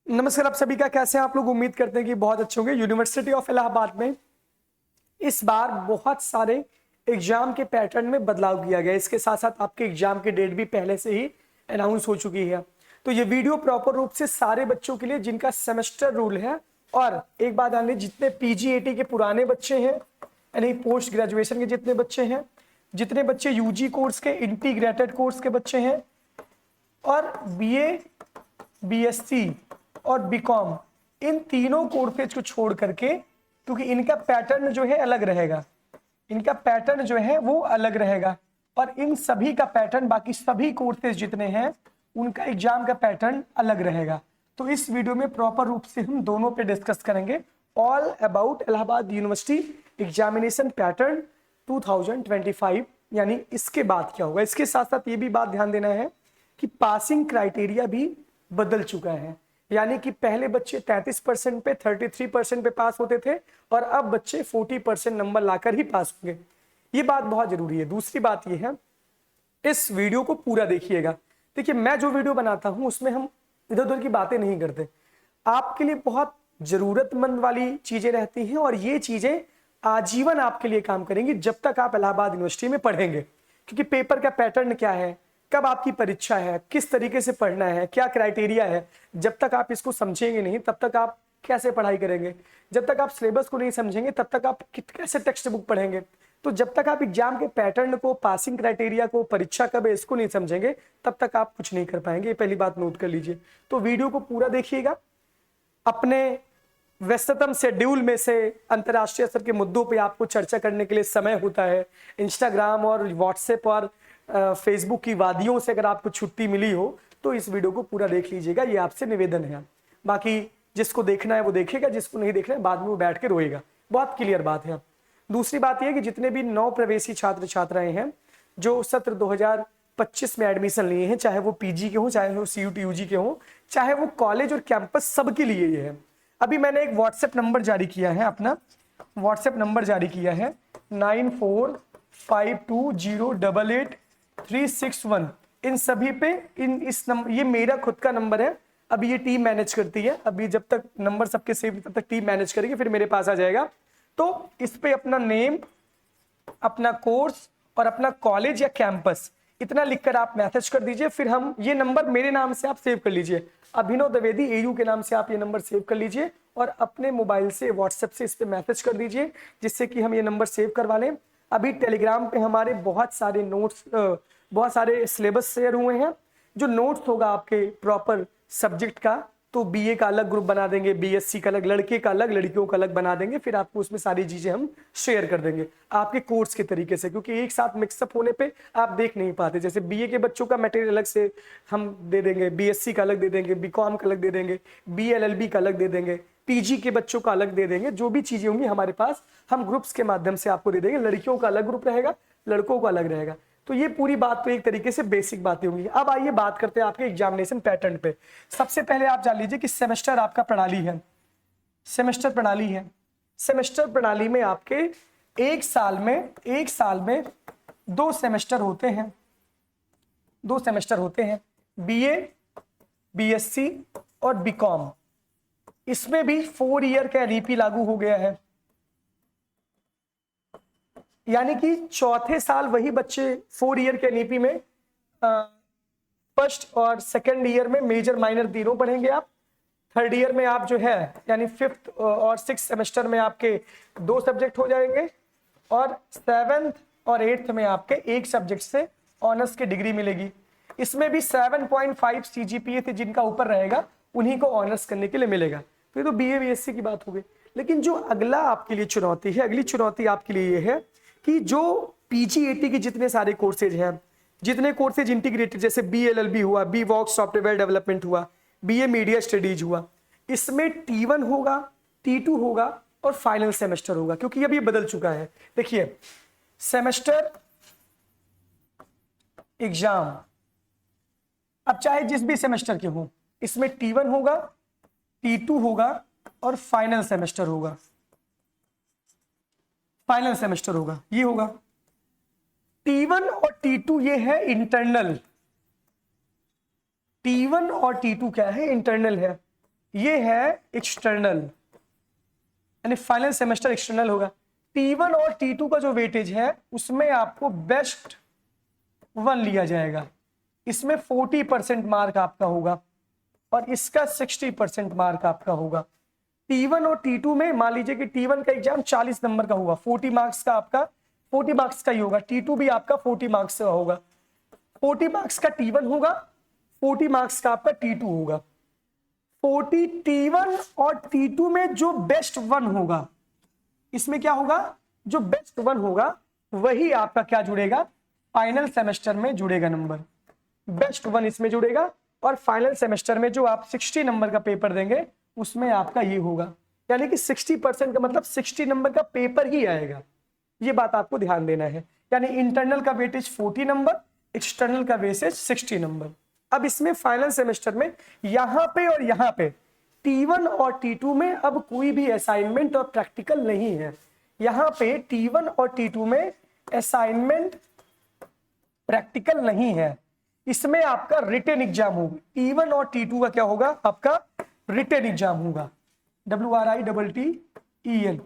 नमस्कार आप सभी का, कैसे हैं आप लोग। उम्मीद करते हैं कि बहुत अच्छे होंगे। यूनिवर्सिटी ऑफ इलाहाबाद में इस बार बहुत सारे एग्जाम के पैटर्न में बदलाव किया गया। इसके साथ साथ आपके एग्जाम की डेट भी पहले से ही अनाउंस हो चुकी है। तो ये वीडियो प्रॉपर रूप से सारे बच्चों के लिए जिनका सेमेस्टर रूल है, और एक बात ध्यान दें, जितने पीजीएटी के पुराने बच्चे हैं यानी पोस्ट ग्रेजुएशन के जितने बच्चे हैं, जितने बच्चे यूजी कोर्स के इंटीग्रेटेड कोर्स के बच्चे हैं, और बीए, बीएससी और बीकॉम, इन तीनों कोर्सेज को छोड़ करके, क्योंकि इनका पैटर्न जो है अलग रहेगा, इनका पैटर्न जो है वो अलग रहेगा, और इन सभी का पैटर्न बाकी सभी कोर्सेज जितने हैं उनका एग्जाम का पैटर्न अलग रहेगा। तो इस वीडियो में प्रॉपर रूप से हम दोनों पे डिस्कस करेंगे, all about Allahabad university examination pattern 2025, यानी इसके बाद क्या होगा। इसके साथ साथ ये भी बात ध्यान देना है कि पासिंग क्राइटेरिया भी बदल चुका है, यानी कि पहले बच्चे 33% पे 33% पे पास होते थे, और अब बच्चे 40% नंबर लाकर ही पास होंगे। ये बात बहुत जरूरी है। दूसरी बात ये है, इस वीडियो को पूरा देखिएगा। देखिए, मैं जो वीडियो बनाता हूं उसमें हम इधर उधर की बातें नहीं करते, आपके लिए बहुत जरूरतमंद वाली चीजें रहती हैं, और ये चीजें आजीवन आपके लिए काम करेंगी जब तक आप इलाहाबाद यूनिवर्सिटी में पढ़ेंगे। क्योंकि पेपर का पैटर्न क्या है, कब आपकी परीक्षा है, किस तरीके से पढ़ना है, क्या क्राइटेरिया है, जब तक आप इसको समझेंगे नहीं तब तक आप कैसे पढ़ाई करेंगे। जब तक आप सिलेबस को नहीं समझेंगे तब तक आप कैसे टेक्स्ट बुक पढ़ेंगे। तो जब तक आप एग्जाम के पैटर्न को, पासिंग क्राइटेरिया को, परीक्षा कब है, इसको नहीं समझेंगे तब तक आप कुछ नहीं कर पाएंगे। ये पहली बात नोट कर लीजिए। तो वीडियो को पूरा देखिएगा। अपने व्यस्ततम शेड्यूल में से अंतर्राष्ट्रीय स्तर के मुद्दों पे आपको चर्चा करने के लिए समय होता है। इंस्टाग्राम और व्हाट्सएप और फेसबुक की वादियों से अगर आपको छुट्टी मिली हो तो इस वीडियो को पूरा देख लीजिएगा, ये आपसे निवेदन है। बाकी जिसको देखना है वो देखेगा, जिसको नहीं देखना है बाद में वो बैठ के रोएगा। बहुत क्लियर बात है। दूसरी बात यह है कि जितने भी नौ प्रवेशी छात्र छात्राएं हैं जो सत्र 2025 में एडमिशन लिए हैं, चाहे वो पीजी के हो, चाहे वो सीयूटी यूजी के हो, चाहे वो कॉलेज और कैंपस, सबके लिए ये है। अभी मैंने एक व्हाट्सएप नंबर जारी किया है, अपना व्हाट्सएप नंबर जारी किया है 9452088361। इन सभी पे इस नंबर, ये मेरा खुद का नंबर है। अभी ये टीम मैनेज करती है। अभी जब तक नंबर सबके सेव, तब तक टीम मैनेज करेगी, फिर मेरे पास आ जाएगा। तो इस पे अपना नेम, अपना कोर्स और अपना कॉलेज या कैंपस इतना लिखकर आप मैसेज कर दीजिए। फिर हम, ये नंबर मेरे नाम से आप सेव कर लीजिए, अभिनव द्विवेदी एयू के नाम से आप ये नंबर सेव कर लीजिए, और अपने मोबाइल से व्हाट्सएप से इस पे मैसेज कर दीजिए, जिससे कि हम ये नंबर सेव करवा लें। अभी टेलीग्राम पे हमारे बहुत सारे नोट्स, बहुत सारे सिलेबस शेयर हुए हैं। जो नोट्स होगा आपके प्रॉपर सब्जेक्ट का, तो बीए का अलग ग्रुप बना देंगे, बीएससी का अलग, लड़के का अलग, लड़कियों का अलग बना देंगे। फिर आपको उसमें सारी चीजें हम शेयर कर देंगे आपके कोर्स के तरीके से, क्योंकि एक साथ मिक्सअप होने पे आप देख नहीं पाते। जैसे बीए के बच्चों का मटेरियल अलग से हम दे देंगे, बीएससी का अलग दे देंगे, बीकॉम का अलग दे देंगे, बीएलएलबी का अलग दे देंगे, पीजी के बच्चों का अलग दे देंगे। जो भी चीजें होंगी हमारे पास, हम ग्रुप्स के माध्यम से आपको दे देंगे। लड़कियों का अलग ग्रुप रहेगा, लड़कों का अलग रहेगा। तो ये पूरी बात तो एक तरीके से बेसिक बातें होंगी। अब आइए बात करते हैं आपके एग्जामिनेशन पैटर्न पे। सबसे पहले आप जान लीजिए कि सेमेस्टर आपका प्रणाली है, सेमेस्टर प्रणाली है। सेमेस्टर प्रणाली में आपके एक साल में 2 सेमेस्टर होते हैं, 2 सेमेस्टर होते हैं, बीए, बीएससी और बीकॉम। इसमें भी 4 ईयर का एनईपी लागू हो गया है, यानी कि चौथे साल वही बच्चे 4 ईयर के एनईपी में फर्स्ट और सेकंड ईयर में मेजर माइनर तीनों पढ़ेंगे आप। थर्ड ईयर में आप जो है यानी 5th और 6th सेमेस्टर में आपके 2 सब्जेक्ट हो जाएंगे, और 7th और 8th में आपके एक सब्जेक्ट से ऑनर्स की डिग्री मिलेगी। इसमें भी 7.5 सीजीपीए थे जिनका ऊपर रहेगा उन्हीं को ऑनर्स करने के लिए मिलेगा। तो ये तो बीए बीएससी की बात हो गई। लेकिन जो अगला आपके लिए चुनौती है, अगली चुनौती आपके लिए ये है कि जो पीजीएटी के जितने सारे कोर्सेज हैं, जितने कोर्सेज इंटीग्रेटेड, जैसे बीएलएलबी हुआ, बी वॉक्स सॉफ्टवेयर डेवलपमेंट हुआ, बीए मीडिया स्टडीज हुआ, इसमें T1 होगा, T2 होगा और फाइनल सेमेस्टर होगा। क्योंकि अब ये बदल चुका है। देखिए, सेमेस्टर एग्जाम अब चाहे जिस भी सेमेस्टर के हो, इसमें T1 होगा, T2 होगा और फाइनल सेमेस्टर होगा, फाइनल सेमेस्टर होगा, ये होगा। T1 और T2 ये है इंटरनल, T1 और T2 क्या है, इंटरनल है। ये है एक्सटर्नल, यानी फाइनल सेमेस्टर एक्सटर्नल होगा। T1 और T2 का जो वेटेज है उसमें आपको बेस्ट 1 लिया जाएगा। इसमें 40% मार्क आपका होगा और इसका 60% मार्क आपका होगा। T1 और T2 में मान लीजिए कि T1 का एग्जाम 40 नंबर का हुआ, 40 मार्क्स का आपका 40 मार्क्स का ही होगा। T2 भी आपका 40 मार्क्स का होगा। 40 मार्क्स का T1 होगा, 40 मार्क्स का आपका T2 होगा। 40 T1 और T2 में जो बेस्ट 1 होगा, इसमें क्या होगा, जो बेस्ट 1 होगा वही आपका क्या जुड़ेगा, फाइनल सेमेस्टर में जुड़ेगा नंबर। बेस्ट 1 इसमें जुड़ेगा और फाइनल सेमेस्टर में जो आप 60 नंबर का पेपर देंगे उसमें आपका ये होगा, यानी कि 60% का मतलब 60 नंबर का पेपर ही आएगा। ये बात आपको ध्यान देना है। यानी इंटरनल का वेटेज 40 नंबर, एक्सटर्नल का वेटेज 60 नंबर। अब इसमें फाइनल सेमेस्टर में यहां पे और यहां पे T1 और T2 में अब कोई भी असाइनमेंट और प्रैक्टिकल नहीं है। यहां पे T1 और T2 में असाइनमेंट प्रैक्टिकल नहीं है। इसमें आपका रिटन एग्जाम होगा। T1 और T2 का क्या होगा, आपका रिटन एग्जाम होगा। WRITTEN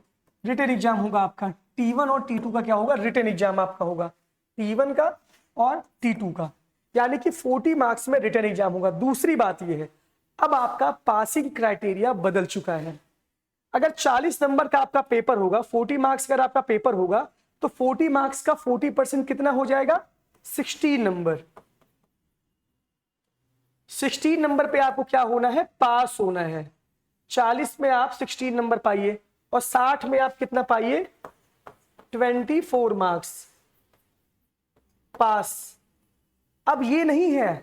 रिटन एग्जाम होगा आपका। T1 और T2 का क्या होगा, रिटन एग्जाम आपका होगा, T1 का और T2 का, यानी कि 40 मार्क्स में रिटन एग्जाम होगा। दूसरी बात यह है, अब आपका पासिंग क्राइटेरिया बदल चुका है। अगर 40 नंबर का आपका पेपर होगा, 40 मार्क्स का आपका पेपर होगा, तो 40 मार्क्स का 40% कितना हो जाएगा, 16 नंबर। 16 नंबर पे आपको क्या होना है, पास होना है। 40 में आप 16 नंबर पाइए और 60 में आप कितना पाइए, 24 मार्क्स, पास। अब ये नहीं है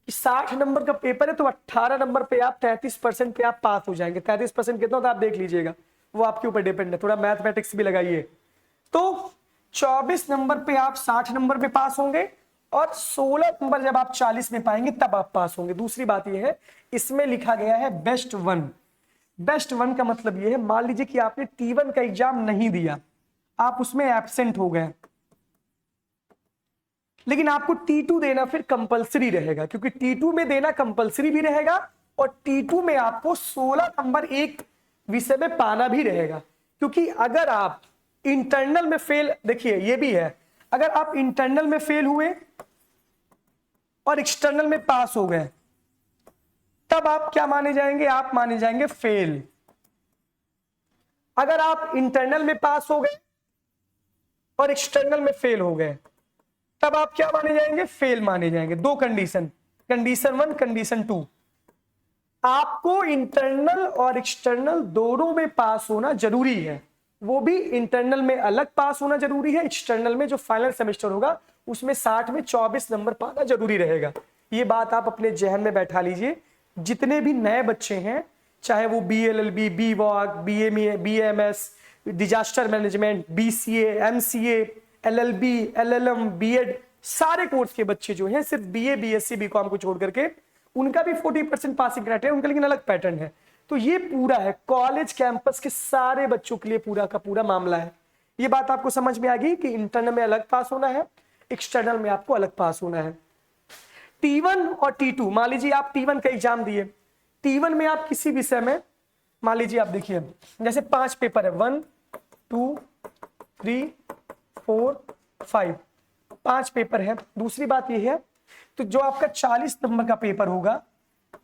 कि 60 नंबर का पेपर है तो 18 नंबर पे आप 33% पे आप पास हो जाएंगे। 33% कितना होता है आप देख लीजिएगा, वो आपके ऊपर डिपेंड है, थोड़ा मैथमेटिक्स भी लगाइए। तो 24 नंबर पे आप 60 नंबर पे पास होंगे और 16 नंबर जब आप 40 में पाएंगे तब आप पास होंगे। दूसरी बात यह है, इसमें लिखा गया है बेस्ट 1। बेस्ट 1 का मतलब यह है, मान लीजिए कि आपने T1 का एग्जाम नहीं दिया, आप उसमें एब्सेंट हो गए, लेकिन आपको T2 देना फिर कंपलसरी रहेगा, क्योंकि T2 में देना कंपलसरी भी रहेगा और T2 में आपको 16 नंबर एक विषय में पाना भी रहेगा। क्योंकि अगर आप इंटरनल में फेल, देखिए ये भी है, अगर आप इंटरनल में फेल हुए और एक्सटर्नल में पास हो गए तब आप क्या माने जाएंगे, आप माने जाएंगे फेल। अगर आप इंटरनल में पास हो गए और एक्सटर्नल में फेल हो गए तब आप क्या माने जाएंगे, फेल माने जाएंगे। दो कंडीशन, कंडीशन 1, कंडीशन 2। आपको इंटरनल और एक्सटर्नल दोनों में पास होना जरूरी है, वो भी इंटरनल में अलग पास होना जरूरी है, एक्सटर्नल में जो फाइनल सेमेस्टर होगा उसमें 60 में 24 नंबर पाना जरूरी रहेगा। ये बात आप अपने जहन में बैठा लीजिए। जितने भी नए बच्चे हैं, चाहे वो BLLB, BWOC, BMA, BMS, disaster management, BCA, MCA, LLB, LLM, BEd, सारे कोर्स के बच्चे जो हैं, सिर्फ BA, BSc, BCom को छोड़ करके उनका भी 40% पासिंग क्राइटेरिया उनका, लेकिन अलग पैटर्न है। तो ये पूरा है कॉलेज कैंपस के सारे बच्चों के लिए पूरा का पूरा मामला है। ये बात आपको समझ में आ गई कि इंटरनल में अलग पास होना है, एक्सटर्नल में आपको अलग पास होना है। T1 और T2, मान लीजिए आप T1 का एग्जाम दिए, T1 में आप किसी विषय में, मान लीजिए आप देखिए जैसे 5 पेपर है, 1, 2, 3, 4, 5, 5 पेपर है। दूसरी बात यह है, तो जो आपका 40 नंबर का पेपर होगा,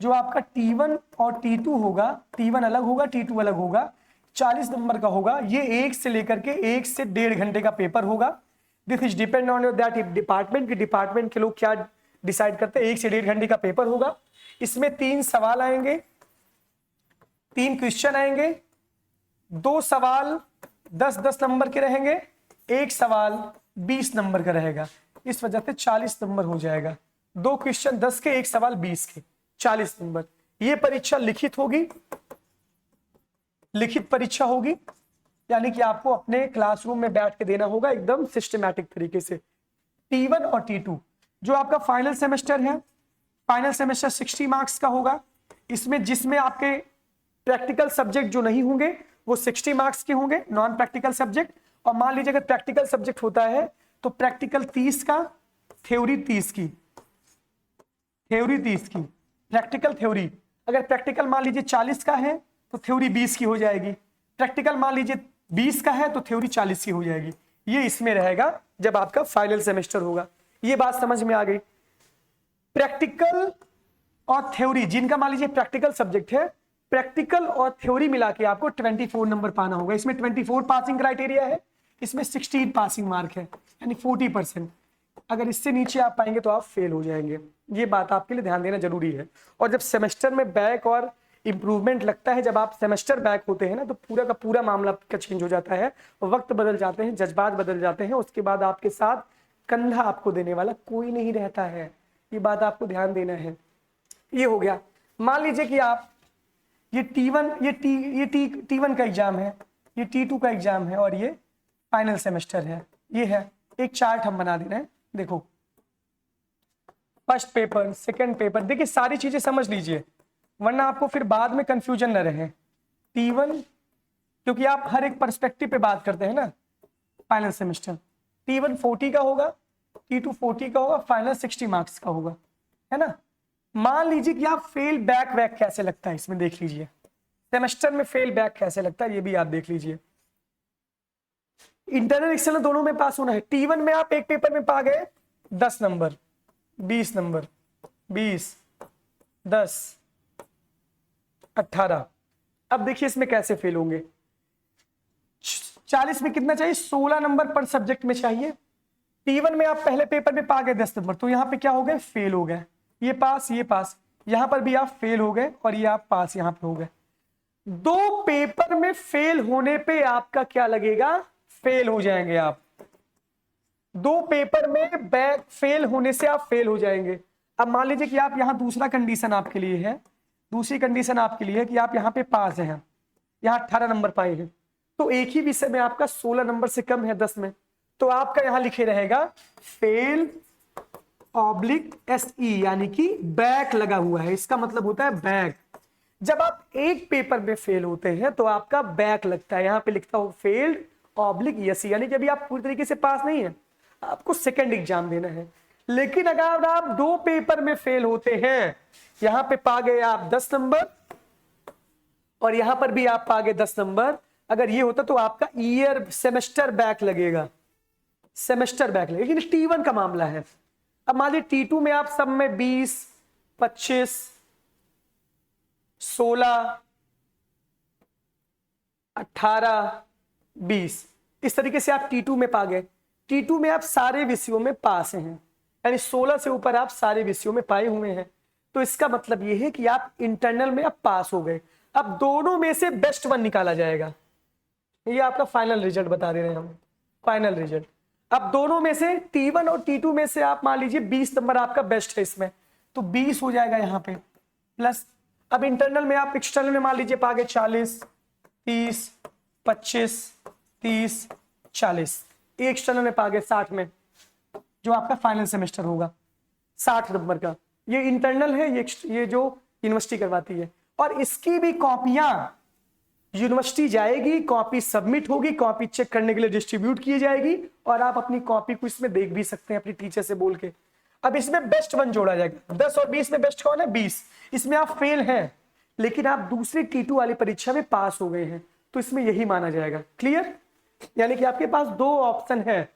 जो आपका T1 और T2 होगा, T1 अलग होगा, T2 अलग होगा, 40 नंबर का होगा। ये 1 से लेकर के 1 से 1.5 घंटे का पेपर होगा। This is depend on your that department, कि डिपार्टमेंट के लोग क्या डिसाइड करते हैं। 1 से 1.5 घंटे का पेपर होगा। इसमें 3 सवाल आएंगे, 3 क्वेश्चन आएंगे, 2 सवाल 10-10 नंबर के रहेंगे, 1 सवाल 20 नंबर का रहेगा। इस वजह से 40 नंबर हो जाएगा। 2 क्वेश्चन 10 के, 1 सवाल 20 के, 40 नंबर। ये परीक्षा लिखित होगी, लिखित परीक्षा होगी, यानी कि आपको अपने क्लासरूम में बैठ के देना होगा एकदम सिस्टमैटिक तरीके से। T1 और T2 जो आपका फाइनल सेमेस्टर है, फाइनल सेमेस्टर 60 मार्क्स का होगा। इसमें जिसमें आपके प्रैक्टिकल सब्जेक्ट जो नहीं होंगे वो 60 मार्क्स के होंगे, नॉन प्रैक्टिकल सब्जेक्ट। और मान लीजिए अगर प्रैक्टिकल सब्जेक्ट होता है तो प्रैक्टिकल 30 का, थ्योरी 30 की, थ्योरी 30 की, प्रैक्टिकल थ्योरी। अगर प्रैक्टिकल मान लीजिए 40 का है तो थ्योरी 20 की हो जाएगी, प्रैक्टिकल मान लीजिए 20 का है तो थ्योरी 40 की हो जाएगी। ये इसमें रहेगा जब आपका फाइनल सेमेस्टर होगा। ये बात समझ में आ गई। प्रैक्टिकल और थ्योरी, जिनका मान लीजिए प्रैक्टिकल सब्जेक्ट है, प्रैक्टिकल और थ्योरी मिला के आपको 24 नंबर पाना होगा। इसमें 24 पासिंग क्राइटेरिया है, इसमें 16 पासिंग मार्क है, यानी 40%। अगर इससे नीचे आप पाएंगे तो आप फेल हो जाएंगे। ये बात आपके लिए ध्यान देना जरूरी है। और जब सेमेस्टर में बैक और इंप्रूवमेंट लगता है, जब आप सेमेस्टर बैक होते हैं ना, तो पूरा का पूरा मामला का चेंज हो जाता है, वक्त बदल जाते हैं, जज्बात बदल जाते हैं। उसके बाद आपके साथ कंधा आपको देने वाला कोई नहीं रहता है। ये बात आपको ध्यान देना है। ये हो गया। मान लीजिए कि आप ये T1 का एग्जाम है, ये T2 का एग्जाम है और ये फाइनल सेमेस्टर है। ये है एक चार्ट हम बना दे रहे हैं। देखो, फर्स्ट पेपर, सेकंड पेपर, देखिए सारी चीजें समझ लीजिए, वरना आपको फिर बाद में कंफ्यूजन न रहे। T1, क्योंकि आप हर एक पर्सपेक्टिव पे बात करते हैं ना। फाइनल सेमेस्टर T1 40 का होगा, T2 40 का होगा, फाइनल 60 मार्क्स का होगा, है ना। मान लीजिए कि आप फेल बैक वैक कैसे लगता है, इसमें देख लीजिए। सेमेस्टर में फेल बैक कैसे लगता है ये भी आप देख लीजिए। इंटरनल एक्सटर्नल दोनों में पास होना है। T1 में आप एक पेपर में पा गए 10 नंबर, 20 नंबर, 20, 10, 18। अब देखिए इसमें कैसे फेल होंगे। 40 में कितना चाहिए, 16 नंबर पर सब्जेक्ट में चाहिए। T1 में आप पहले पेपर में पा गए 10 नंबर, तो यहाँ पे क्या हो गए, फेल हो गए। ये पास, ये पास, यहां पर भी आप फेल हो गए और ये आप पास यहां पे हो गए। दो पेपर में फेल होने पे आपका क्या लगेगा, फेल हो जाएंगे आप। दो पेपर में बैक फेल होने से आप फेल हो जाएंगे। अब मान लीजिए कि आप यहां, दूसरा कंडीशन आपके लिए है, दूसरी कंडीशन आपके लिए है कि आप यहां पे पास हैं, यहां 18 नंबर पाए हैं, तो एक ही विषय में आपका 16 नंबर से कम है 10 में, तो आपका यहां लिखे रहेगा फेल ऑब्लिक SE, यानी कि बैक लगा हुआ है। इसका मतलब होता है बैक। जब आप एक पेपर में फेल होते हैं तो आपका बैक लगता है, यहां पे लिखता हूं फेल्ड ऑब्लिक SE, यानी कि अभी आप पूरी तरीके से पास नहीं है, आपको सेकंड एग्जाम देना है। लेकिन अगर आप दो पेपर में फेल होते हैं, यहां पे पा गए आप 10 नंबर और यहां पर भी आप पा गए 10 नंबर, अगर ये होता तो आपका ईयर सेमेस्टर बैक लगेगा, सेमेस्टर बैक लगेगा। लेकिन T1 का मामला है। अब मान लीजिए T2 में आप सब में 20, 25, 16, 18, 20, इस तरीके से आप T2 में पा गए। T2 में आप सारे विषयों में पास हैं, यानी 16 से ऊपर आप सारे विषयों में पाए हुए हैं। तो इसका मतलब यह है कि आप इंटरनल में आप पास हो गए। अब दोनों में से बेस्ट वन निकाला जाएगा। ये आपका फाइनल रिजल्ट बता दे रहे हैं हम, फाइनल रिजल्ट। अब दोनों में से T1 और T2 में से आप मान लीजिए 20 नंबर आपका बेस्ट है इसमें, तो 20 हो जाएगा यहाँ पे प्लस। अब इंटरनल में आप, एक्सटर्नल में मान लीजिए पा गए 40, 30, 25, 30, 40, ये एक्सटर्नल में पा गए 60 में, जो आपका फाइनल सेमेस्टर होगा 60 नंबर का। ये इंटरनल है, ये जो यूनिवर्सिटी करवाती है। और इसकी भी कॉपियां यूनिवर्सिटी जाएगी, कॉपी सबमिट होगी, कॉपी चेक करने के लिए डिस्ट्रीब्यूट की जाएगी और आप अपनी कॉपी को इसमें देख भी सकते हैं अपनी टीचर से बोल के। अब इसमें बेस्ट वन जोड़ा जाएगा। 10 और 20 में बेस्ट कौन है, 20। इसमें आप फेल हैं लेकिन आप दूसरी T2 वाली परीक्षा में पास हो गए हैं, तो इसमें यही माना जाएगा। क्लियर, यानी कि आपके पास दो ऑप्शन है।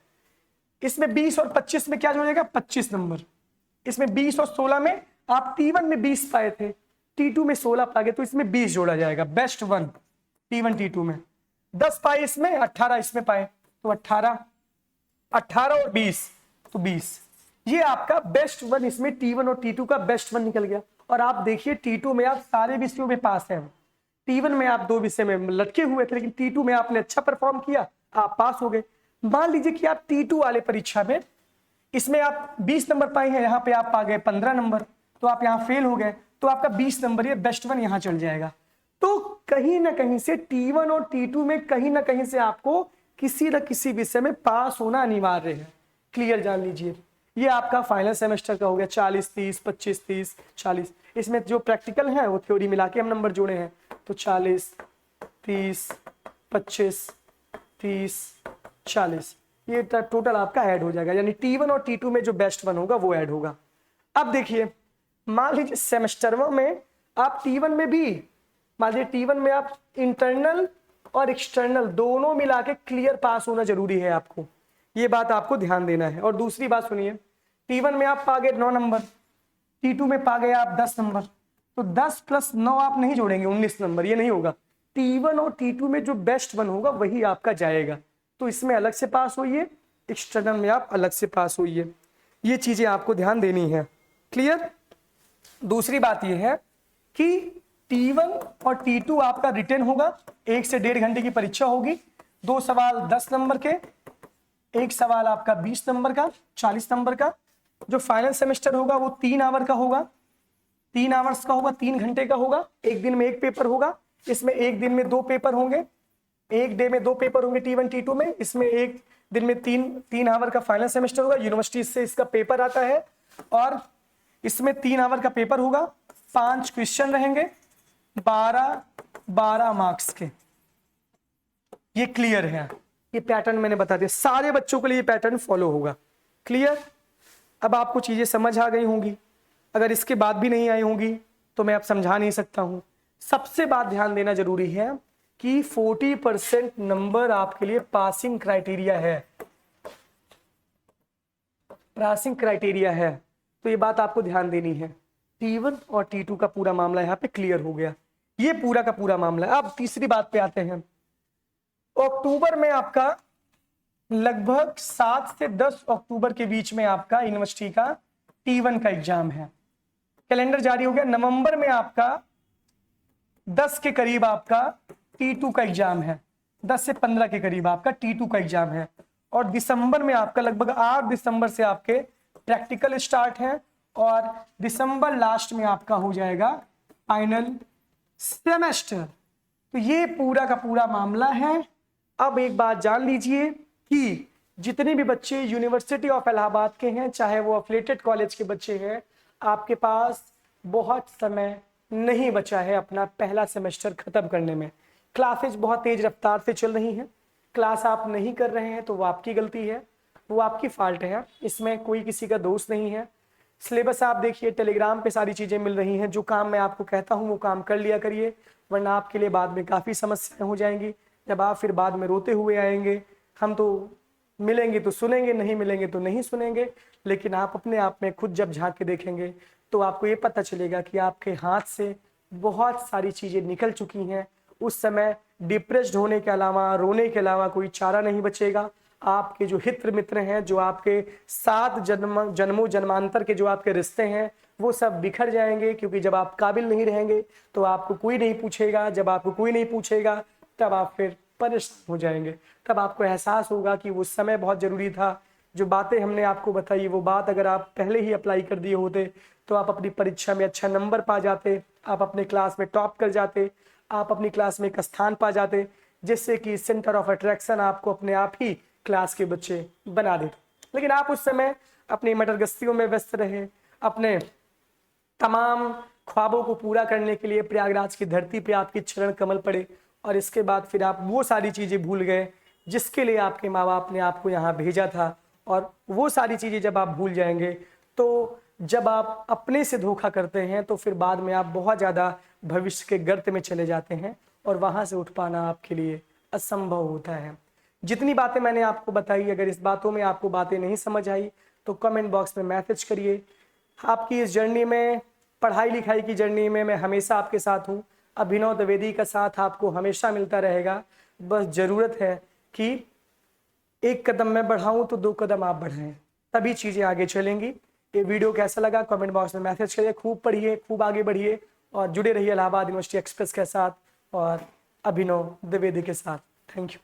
इसमें 20 और 25 में क्या जोड़ेगा, 25 नंबर। इसमें 20 और 16 में आप T1 में 20 पाए थे, T2 में 16 पा गए, तो इसमें 20 जोड़ा जाएगा, बेस्ट वन T1 T2 में। 10 पाए इसमें, 18 इसमें पाए, तो 18 और 20, तो 20। ये आपका बेस्ट वन, इसमें T1 और T2 का बेस्ट वन निकल गया। और आप देखिए T2 में आप सारे विषयों में पास हैं। T1 में आप दो विषय में लटके हुए थे, लेकिन T2 में आपने अच्छा परफॉर्म किया, आप पास हो गए। मान लीजिए कि आप T2 वाले परीक्षा में, इसमें आप 20 नंबर पाए हैं, यहाँ पे आप पा गए 15 नंबर, तो आप यहाँ फेल हो गए, तो आपका 20 नंबर ये बेस्ट वन यहाँ चल जाएगा। तो कहीं ना कहीं से T1 और T2 में कहीं ना कहीं से आपको किसी न किसी विषय में पास होना अनिवार्य है। क्लियर, जान लीजिए। ये आपका फाइनल सेमेस्टर का हो गया 40, 30, 25, 30, 40। इसमें जो प्रैक्टिकल है वो थ्योरी मिला के हम नंबर जोड़े हैं, तो 40, 30, 25, 30, 40, ये टोटल आपका ऐड हो जाएगा। यानी T1 और T2 में जो बेस्ट वन होगा वो ऐड होगा। अब देखिए, मान लीजिए सेमेस्टर में आप T1 में भी मान लीजिए T1 में आप इंटरनल और एक्सटर्नल दोनों मिला के क्लियर पास होना जरूरी है आपको, ये बात आपको ध्यान देना है। और दूसरी बात सुनिए, T1 में आप पा गए 9 नंबर, T2 में पा गए आप 10 नंबर, तो 10 प्लस 9 आप नहीं जोड़ेंगे 19 नंबर, ये नहीं होगा। T1 और T2 में जो बेस्ट वन होगा वही आपका जाएगा, तो इसमें अलग से पास होइए, एक्सटर्नल में आप अलग से पास होइए, ये चीजें आपको ध्यान देनी है। क्लियर। दूसरी बात यह है कि T1 और T2 आपका रिटर्न होगा, 1 से 1.5 घंटे की परीक्षा होगी, 2 सवाल 10 नंबर के, 1 सवाल आपका 20 नंबर का, 40 नंबर का। जो फाइनल सेमेस्टर होगा वो 3 आवर का होगा, 3 आवर्स का होगा, 3 घंटे का होगा, एक दिन में एक पेपर होगा, इसमें एक दिन में 2 पेपर होंगे, एक डे में 2 पेपर होंगे T1 T2 में, इसमें एक दिन में 3 आवर का फाइनल सेमेस्टर होगा, यूनिवर्सिटी से इसका पेपर आता है, और इसमें 3 आवर का पेपर होगा, 5 क्वेश्चन रहेंगे, 12 मार्क्स के। ये क्लियर है, ये पैटर्न मैंने बता दिया, सारे बच्चों के लिए ये पैटर्न फॉलो होगा। क्लियर। अब आपको चीजें समझ आ गई होंगी, अगर इसके बाद भी नहीं आई होंगी तो मैं अब समझा नहीं सकता हूं। सबसे बात ध्यान देना जरूरी है कि 40% नंबर आपके लिए पासिंग क्राइटेरिया है, पासिंग क्राइटेरिया है, तो ये बात आपको ध्यान देनी है। T1 और T2 का पूरा मामला यहाँ पे क्लियर हो गया, ये पूरा का पूरा मामला है। अब तीसरी बात पे आते हैं। अक्टूबर में आपका लगभग 7 से 10 अक्टूबर के बीच में आपका यूनिवर्सिटी का T1 का एग्जाम है, कैलेंडर जारी हो गया। नवंबर में आपका 10 के करीब आपका T2 का एग्जाम है, 10 से 15 के करीब आपका T2 का एग्जाम है, और दिसंबर में आपका लगभग 8 दिसंबर से आपके प्रैक्टिकल स्टार्ट है, और दिसंबर लास्ट में आपका हो जाएगा फाइनल सेमेस्टर। तो ये पूरा का पूरा मामला है। अब एक बात जान लीजिए कि जितने भी बच्चे यूनिवर्सिटी ऑफ इलाहाबाद के हैं, चाहे वो एफिलिएटेड कॉलेज के बच्चे हैं, आपके पास बहुत समय नहीं बचा है अपना पहला सेमेस्टर खत्म करने में। क्लासेज बहुत तेज रफ्तार से चल रही हैं, क्लास आप नहीं कर रहे हैं तो वो आपकी गलती है, वो आपकी फॉल्ट है, इसमें कोई किसी का दोष नहीं है। सिलेबस आप देखिए, टेलीग्राम पे सारी चीज़ें मिल रही हैं, जो काम मैं आपको कहता हूँ वो काम कर लिया करिए, वरना आपके लिए बाद में काफ़ी समस्याएं हो जाएंगी, जब आप फिर बाद में रोते हुए आएंगे। हम तो मिलेंगे तो सुनेंगे, नहीं मिलेंगे तो नहीं सुनेंगे, लेकिन आप अपने आप में खुद जब झांक के देखेंगे तो आपको ये पता चलेगा कि आपके हाथ से बहुत सारी चीज़ें निकल चुकी हैं। उस समय डिप्रेस्ड होने के अलावा, रोने के अलावा कोई चारा नहीं बचेगा। आपके जो हित मित्र हैं, जो आपके 7 जन्मों जन्मांतर के जो आपके रिश्ते हैं, वो सब बिखर जाएंगे, क्योंकि जब आप काबिल नहीं रहेंगे तो आपको कोई नहीं पूछेगा, जब आपको कोई नहीं पूछेगा तब आप फिर परेशान हो जाएंगे, तब आपको एहसास होगा कि वो समय बहुत ज़रूरी था। जो बातें हमने आपको बताई, वो बात अगर आप पहले ही अप्लाई कर दिए होते तो आप अपनी परीक्षा में अच्छा नंबर पा जाते, आप अपने क्लास में टॉप कर जाते, आप अपनी क्लास में एक स्थान पा जाते, जिससे कि सेंटर ऑफ अट्रैक्शन आपको अपने आप ही क्लास के बच्चे बना देते। लेकिन आप उस समय अपनी मटरगस्तियों में व्यस्त रहे, अपने तमाम ख्वाबों को पूरा करने के लिए प्रयागराज की धरती पे आपके चरण कमल पड़े, और इसके बाद फिर आप वो सारी चीज़ें भूल गए जिसके लिए आपके माँ बाप ने आपको यहाँ भेजा था। और वो सारी चीज़ें जब आप भूल जाएंगे, तो जब आप अपने से धोखा करते हैं तो फिर बाद में आप बहुत ज़्यादा भविष्य के गर्त में चले जाते हैं, और वहाँ से उठ पाना आपके लिए असंभव होता है। जितनी बातें मैंने आपको बताई, अगर इस बातों में आपको बातें नहीं समझ आई तो कमेंट बॉक्स में मैसेज करिए। आपकी इस जर्नी में, पढ़ाई लिखाई की जर्नी में, मैं हमेशा आपके साथ हूँ। अभिनव द्विवेदी का साथ आपको हमेशा मिलता रहेगा। बस ज़रूरत है कि एक कदम मैं बढ़ाऊँ तो 2 कदम आप बढ़ाएं, तभी चीज़ें आगे चलेंगी। ये वीडियो कैसा लगा कमेंट बॉक्स में मैसेज करिए। खूब पढ़िए, खूब आगे बढ़िए, और जुड़े रहिए इलाहाबाद यूनिवर्सिटी एक्सप्रेस के साथ और अभिनव द्विवेदी के साथ। Thank you.